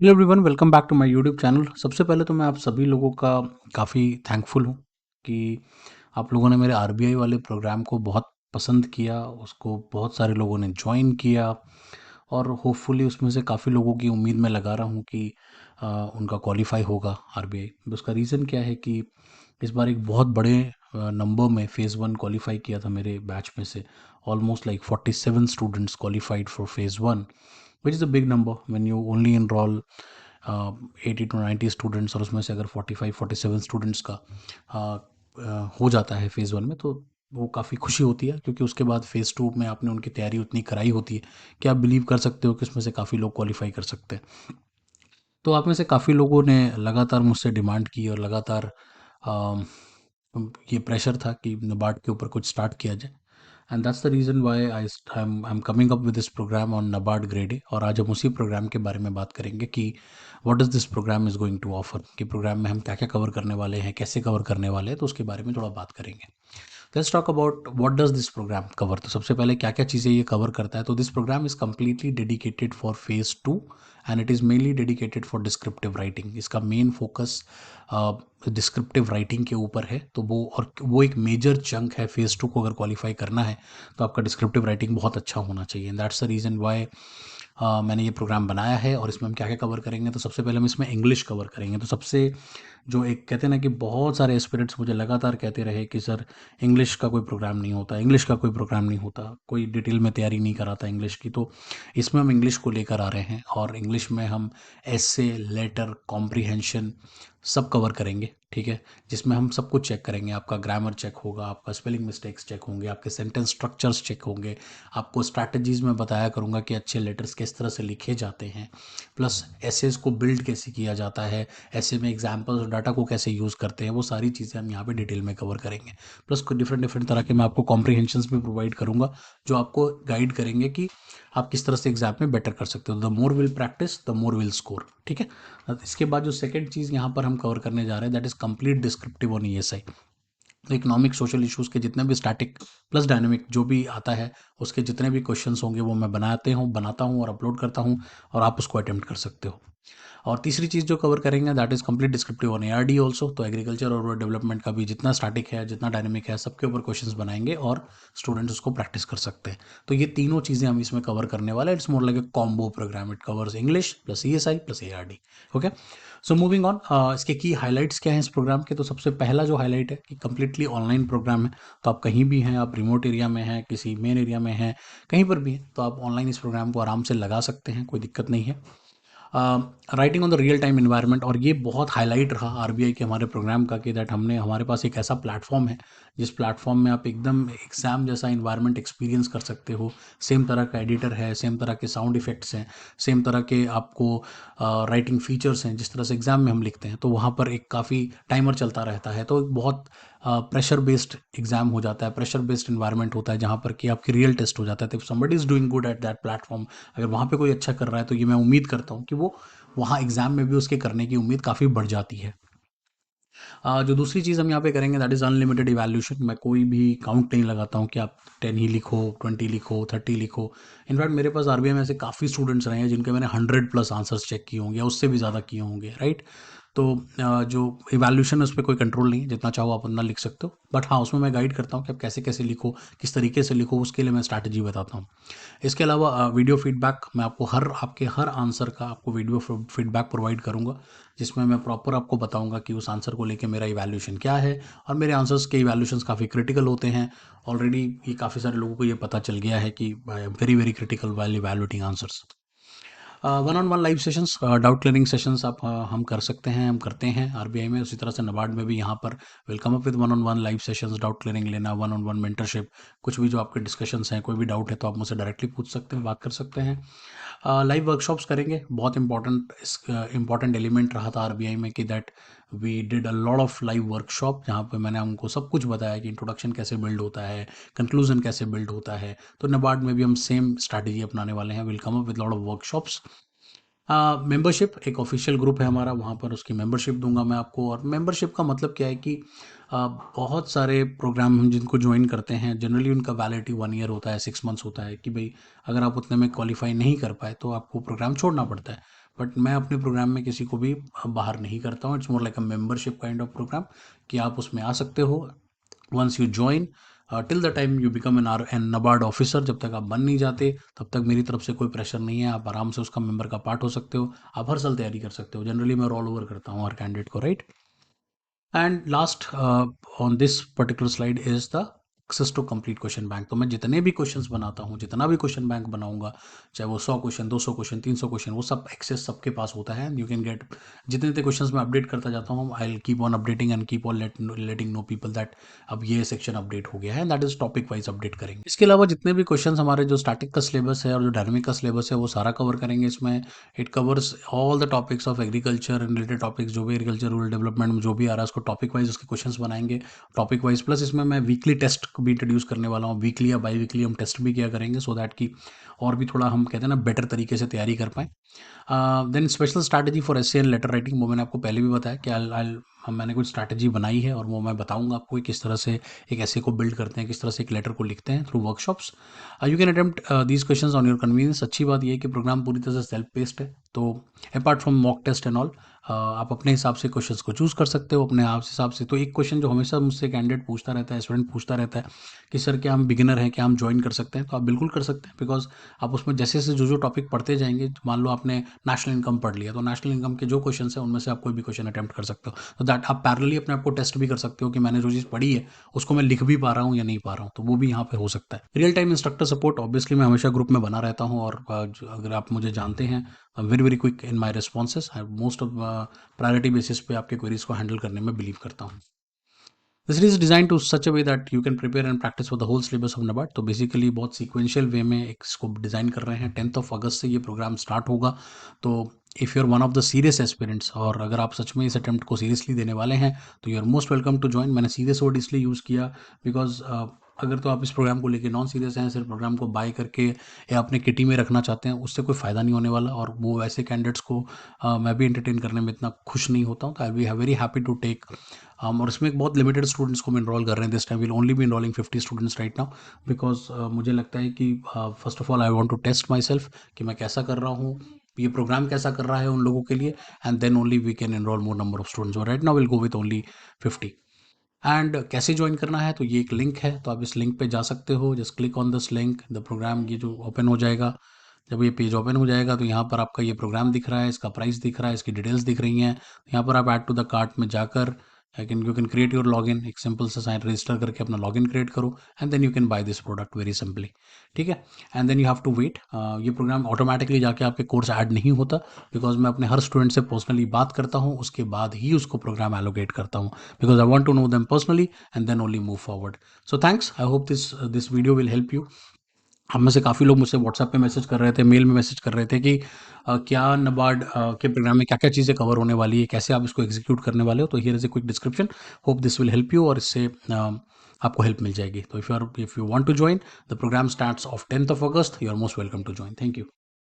Hello everyone, welcome back to my YouTube channel. सबसे पहले तो मैं आप सभी लोगों का काफ़ी थैंकफुल हूँ कि आप लोगों ने मेरे आरबीआई वाले प्रोग्राम को बहुत पसंद किया, उसको बहुत सारे लोगों ने ज्वाइन किया और होपफुली उसमें से काफ़ी लोगों की उम्मीद मैं लगा रहा हूँ कि उनका क्वालिफाई होगा आरबीआई। उसका रीज़न क्या है कि इस बार एक बहुत बड़े नंबर में फ़ेज़ 1 क्वालिफाई किया था मेरे बैच में से। Almost like 47 students qualified for phase 1, which is a big number when you only enrol 80 to 90 students, और उसमें से अगर 45-47 स्टूडेंट्स का हो जाता है फ़ेज़ 1 में, तो वो काफ़ी खुशी होती है, क्योंकि उसके बाद फ़ेज़ 2 में आपने उनकी तैयारी उतनी कराई होती है कि आप बिलीव कर सकते हो कि उसमें से काफ़ी लोग क्वालिफ़ाई कर सकते हैं। तो आप में से काफ़ी लोगों ने लगातार मुझसे डिमांड की और लगातार अम, ये प्रेशर था कि नाबार्ड के ऊपर कुछ स्टार्ट किया जाए, and that's the reason why I am coming up with this program on NABARD grade A. और आज हम उसी प्रोग्राम के बारे में बात करेंगे कि what is this program is going to offer, कि प्रोग्राम में हम क्या क्या कवर करने वाले हैं, कैसे कवर करने वाले हैं, तो उसके बारे में थोड़ा बात करेंगे। Let's talk about what does this program cover. तो सबसे पहले क्या क्या चीज़ें ये कवर करता है, तो this program is completely dedicated for phase 2 and it is mainly dedicated for descriptive writing. इसका मेन फोकस डिस्क्रिप्टिव राइटिंग के ऊपर है, तो वो एक मेजर चंक है। फेज़ 2 को अगर क्वालिफाई करना है तो आपका डिस्क्रिप्टिव राइटिंग बहुत अच्छा होना चाहिए। दैट्स द रीज़न वाई मैंने ये प्रोग्राम बनाया है। और इसमें हम क्या क्या कवर करेंगे, तो सबसे पहले हम इसमें इंग्लिश कवर करेंगे। तो सबसे जो एक कहते हैं ना कि बहुत सारे एस्पिरेंट्स मुझे लगातार कहते रहे कि सर इंग्लिश का कोई प्रोग्राम नहीं होता, इंग्लिश का कोई प्रोग्राम नहीं होता, कोई डिटेल में तैयारी नहीं कराता इंग्लिश की। तो इसमें हम इंग्लिश को लेकर आ रहे हैं, और इंग्लिश में हम एसे, लेटर, कॉम्प्रीहेंशन सब कवर करेंगे, ठीक है। जिसमें हम सब कुछ चेक करेंगे, आपका ग्रामर चेक होगा, आपका स्पेलिंग मिस्टेक्स चेक होंगे, आपके सेंटेंस स्ट्रक्चर्स चेक होंगे, आपको स्ट्रैटेजीज़ में बताया करूँगा कि अच्छे लेटर्स किस तरह से लिखे जाते हैं, प्लस एसेस को बिल्ड कैसे किया जाता है, ऐसे में एग्जाम्पल्स और डाटा को कैसे यूज़ करते हैं, वो सारी चीज़ें हम यहाँ पे डिटेल में कवर करेंगे। प्लस कुछ डिफरेंट डिफरेंट तरह के मैं आपको कॉम्प्रीहेंशंस भी प्रोवाइड करूँगा, जो आपको गाइड करेंगे कि आप किस तरह से एग्जाम में बेटर कर सकते हो। The more will practice the more will score, ठीक है। इसके बाद जो सेकंड चीज़ यहाँ पर हम कवर करने जा रहे हैं, that is complete descriptive on ESI. तो इकोनॉमिक सोशल इश्यूज़ के जितने भी स्टैटिक प्लस डायनामिक जो भी आता है, उसके जितने भी क्वेश्चंस होंगे वो मैं बनाता हूँ और अपलोड करता हूँ, और आप उसको अटेम्प्ट कर सकते हो। और तीसरी चीज़ जो कवर करेंगे, that is complete descriptive on ARD also. तो एग्रीकल्चर और रूरल डेवलपमेंट का भी जितना स्टैटिक है, जितना डायनेमिक है, सबके ऊपर क्वेश्चंस बनाएंगे और स्टूडेंट्स उसको प्रैक्टिस कर सकते हैं। तो ये तीनों चीज़ें हम इसमें कवर करने वाले हैं। It's more like a combo program, it covers English plus ESI plus ARD. Okay, so moving on, इसके की हाइलाइट्स क्या हैं इस प्रोग्राम के। तो सबसे पहला जो हाईलाइट है कि कंप्लीटली ऑनलाइन प्रोग्राम है। तो आप कहीं भी हैं, आप रिमोट एरिया में हैं, किसी मेन एरिया में हैं, कहीं पर भी हैं, तो आप ऑनलाइन इस प्रोग्राम को आराम से लगा सकते हैं, कोई दिक्कत नहीं है। Writing on the real time environment, और ये बहुत हाईलाइट रहा आरबीआई के हमारे प्रोग्राम का कि दैट हमारे पास एक ऐसा प्लेटफॉर्म है जिस प्लेटफॉर्म में आप एकदम एग्जाम जैसा इन्वायरमेंट एक्सपीरियंस कर सकते हो। सेम तरह का एडिटर है, सेम तरह के साउंड इफेक्ट्स हैं, सेम तरह के आपको राइटिंग फीचर्स हैं, जिस तरह से एग्जाम में हम लिखते हैं। तो वहाँ पर एक काफ़ी टाइमर चलता रहता है, तो एक बहुत प्रेशर बेस्ड एग्जाम हो जाता है, प्रेशर बेस्ड इन्वायरमेंट होता है, जहाँ पर कि आपकी रियल टेस्ट हो जाता है। तो somebody is doing good at that platform, अगर वहाँ पे कोई अच्छा कर रहा है, तो ये मैं उम्मीद करता हूँ कि वो वहाँ एग्जाम में भी उसके करने की उम्मीद काफ़ी बढ़ जाती है। जो दूसरी चीज़ हम यहाँ पे करेंगे, दैट इज़ अनलिमिटेड इवैल्यूएशन। मैं कोई भी काउंट नहीं लगाता हूँ कि आप 10 ही लिखो, 20 लिखो, 30 लिखो। इनफैक्ट मेरे पास आरबीआई में ऐसे काफ़ी स्टूडेंट्स रहे हैं जिनके मैंने 100 प्लस आंसर्स चेक किए होंगे या उससे भी ज़्यादा किए होंगे, राइट। तो जो इवैल्यूएशन है उस पे कोई कंट्रोल नहीं है, जितना चाहो आप उतना लिख सकते हो। बट हाँ, उसमें मैं गाइड करता हूँ कि आप कैसे कैसे लिखो, किस तरीके से लिखो, उसके लिए मैं स्ट्रैटेजी बताता हूँ। इसके अलावा वीडियो फीडबैक, मैं आपको आपके हर आंसर का आपको वीडियो फीडबैक प्रोवाइड करूँगा, जिसमें मैं प्रॉपर आपको बताऊँगा कि उस आंसर को लेके मेरा इवैल्यूएशन क्या है। और मेरे आंसर्स के इवैल्यूएशंस काफ़ी क्रिटिकल होते हैं। ऑलरेडी ये काफ़ी सारे लोगों को ये पता चल गया है कि I am very very critical while evaluating answers. One on one live sessions, doubt clearing sessions आप हम कर सकते हैं, हम करते हैं आरबीआई में। उसी तरह से नाबार्ड में भी यहाँ पर welcome up with one on one live sessions, doubt clearing लेना, वन ऑन वन मेंटरशिप। कुछ भी जो आपके डिस्कशंस हैं, कोई भी डाउट है तो आप मुझसे डायरेक्टली पूछ सकते हैं, बात कर सकते हैं। लाइव वर्कशॉप्स करेंगे, बहुत इंपॉर्टेंट एलिमेंट रहा था आरबीआई में कि that we did a lot of live workshop, जहाँ पे मैंने उनको सब कुछ बताया कि इंट्रोडक्शन कैसे बिल्ड होता है, कंक्लूजन कैसे बिल्ड होता है। तो नाबार्ड में भी हम सेम स्ट्रैटेजी अपनाने वाले हैं, will come up with lot of workshops. Membership, एक ऑफिशियल ग्रुप है हमारा, वहाँ पर उसकी मेंबरशिप दूंगा मैं आपको। और मेंबरशिप का मतलब क्या है कि बहुत सारे प्रोग्राम हम जिनको ज्वाइन करते हैं, जनरली उनका वैलिडिटी 1 ईयर होता है, 6 मंथ्स होता है, कि भाई अगर आप उतने में क्वालिफाई नहीं कर पाए तो आपको प्रोग्राम छोड़ना पड़ता है। बट मैं अपने प्रोग्राम में किसी को भी बाहर नहीं करता हूँ। It's more like a membership kind of program कि आप उसमें आ सकते हो once you join, till the time you become an NABARD officer. जब तक आप बन नहीं जाते तब तक मेरी तरफ से कोई प्रेशर नहीं है, आप आराम से उसका मेंबर का पार्ट हो सकते हो, आप हर साल तैयारी कर सकते हो। जनरली मैं रोल ओवर करता हूँ हर कैंडिडेट को, right. And last on this particular slide is the access to complete question bank. तो मैं जितने भी क्वेश्चंस बनाता हूँ, जितना भी क्वेश्चन बैंक बनाऊंगा, चाहे वो 100 क्वेश्चन, 200 क्वेश्चन, 300 क्वेश्चन, वो सब एक्सेस सबके पास होता है। यू कैन गेट जितने जितने क्वेश्चंस मैं अपडेट करता जाता हूँ, I will keep on updating and keep on letting know people that अब ये सेक्शन अपडेट हो गया है, that is topic wise update करेंगे। इसके अलावा जितने भी क्वेश्चन हमारे जो स्टैटिक का सिलेबस है और जो डायनामिक का सिलेबस है वो सारा कवर करेंगे इसमें। It covers all the topics of agriculture and related topics, जो भी एग्रीकल्चर रूरल डेवलपमेंट में जो भी आ रहा है उसको टॉपिक वाइज उसके क्वेश्चंस बनाएंगे, टॉपिक वाइज। प्लस इसमें मैं वीकली टेस्ट भी इंट्रोड्यूस करने वाला हूँ, वीकली या बाई वीकली हम टेस्ट भी किया करेंगे, सो दैट कि और भी थोड़ा हम कहते हैं ना बेटर तरीके से तैयारी कर पाएँ। Then special strategy for essay and letter writing, वो मैंने आपको पहले भी बताया कि मैंने कुछ स्ट्रैटेजी बनाई है और वो मैं बताऊंगा आपको कि किस तरह से एक ऐसे को बिल्ड करते हैं, किस तरह से एक लेटर को लिखते हैं through workshops. You can attempt these questions on your convenience. अच्छी बात यह है कि प्रोग्राम पूरी तरह से सेल्फ बेस्ड है, तो apart from mock test and all आप अपने हिसाब से क्वेश्चंस को चूज कर सकते हो अपने आप हिसाब से। तो एक क्वेश्चन जो हमेशा मुझसे कैंडिडेट पूछता रहता है, स्टूडेंट पूछता रहता है कि सर क्या हम बिगिनर हैं, क्या हम ज्वाइन कर सकते हैं? तो आप बिल्कुल कर सकते हैं, बिकॉज आप उसमें जैसे जैसे जो जो टॉपिक पढ़ते जाएंगे, मान लो आपने नेशनल इनकम पढ़ लिया, तो नेशनल इनकम के जो क्वेश्चन है उनमें से आप कोई भी क्वेश्चन अटेम्प्ट कर सकते हो। तो दैट आप पैरेलली अपने आप को टेस्ट भी कर सकते हो कि मैंने जो चीज़ पढ़ी है उसको मैं लिख भी पा रहा हूँ या नहीं पा रहा हूँ, तो वो भी यहाँ पे हो सकता है। Real time instructor support, obviously मैं हमेशा ग्रुप में बना रहता हूँ, और अगर आप मुझे जानते हैं, very very quick in my responses. Most of priority basis पे आपके क्वेरीज को हैंडल करने में बिलीव करता हूँ। This is design to such a way that you can prepare and practice for the whole syllabus of NABARD. तो basically बहुत sequential वे में इसको डिज़ाइन कर रहे हैं। 10 अगस्त से ये प्रोग्राम स्टार्ट होगा। तो if you are one of the serious aspirants, और अगर आप सच में इस अटेम्प्ट को सीरियसली देने वाले हैं, तो you are most welcome to join. मैंने सीरियस वर्ड इसलिए यूज़ किया बिकॉज अगर तो आप इस प्रोग्राम को लेके नॉन सीरियस हैं, सिर्फ प्रोग्राम को बाय करके या अपने किटी में रखना चाहते हैं, उससे कोई फ़ायदा नहीं होने वाला। और वो ऐसे कैंडिडेट्स को मैं भी एंटरटेन करने में इतना खुश नहीं होता हूँ। तो I be very happy to take, और इसमें एक बहुत लिमिटेड स्टूडेंट्स को हम इनरोल कर रहे हैं this time. Will only be enrolling 50 students right now, because मुझे लगता है कि first of all I want to test myself कि मैं कैसा कर रहा हूँ, ये प्रोग्राम कैसा कर रहा है उन लोगों के लिए, and then only we can enrol more number of students. Right now will go with only 50। And कैसे ज्वाइन करना है, तो ये एक लिंक है, तो आप इस लिंक पे जा सकते हो। Just click on this link, the program ये जो ओपन हो जाएगा। जब ये पेज ओपन हो जाएगा तो यहाँ पर आपका ये प्रोग्राम दिख रहा है, इसका प्राइस दिख रहा है, इसकी डिटेल्स दिख रही हैं। यहाँ पर आप ऐड टू द कार्ट में जाकर you can create your login, एक सिंपल सा साइन रजिस्टर करके अपना लॉगिन क्रिएट करो, and then you can buy this product very simply. ठीक है, and then you have to wait. ये प्रोग्राम ऑटोमेटिकली जाके आपके कोर्स ऐड नहीं होता, बिकॉज मैं अपने हर स्टूडेंट से पर्सनली बात करता हूँ, उसके बाद ही उसको प्रोग्राम एलोकेट करता हूँ, because I want to know them personally and then only move forward. So thanks, I hope this video will help you. हम में से काफ़ी लोग मुझसे व्हाट्सएप पे मैसेज कर रहे थे, मेल में मैसेज कर रहे थे कि क्या नबार्ड के प्रोग्राम में क्या-क्या चीज़ें कवर होने वाली है, कैसे आप इसको एग्जीक्यूट करने वाले हो। तो here is a quick description, hope this will help you, और इससे आपको हेल्प मिल जाएगी। तो if you want to join, the program starts off 10th of August, you are most welcome to join. Thank you.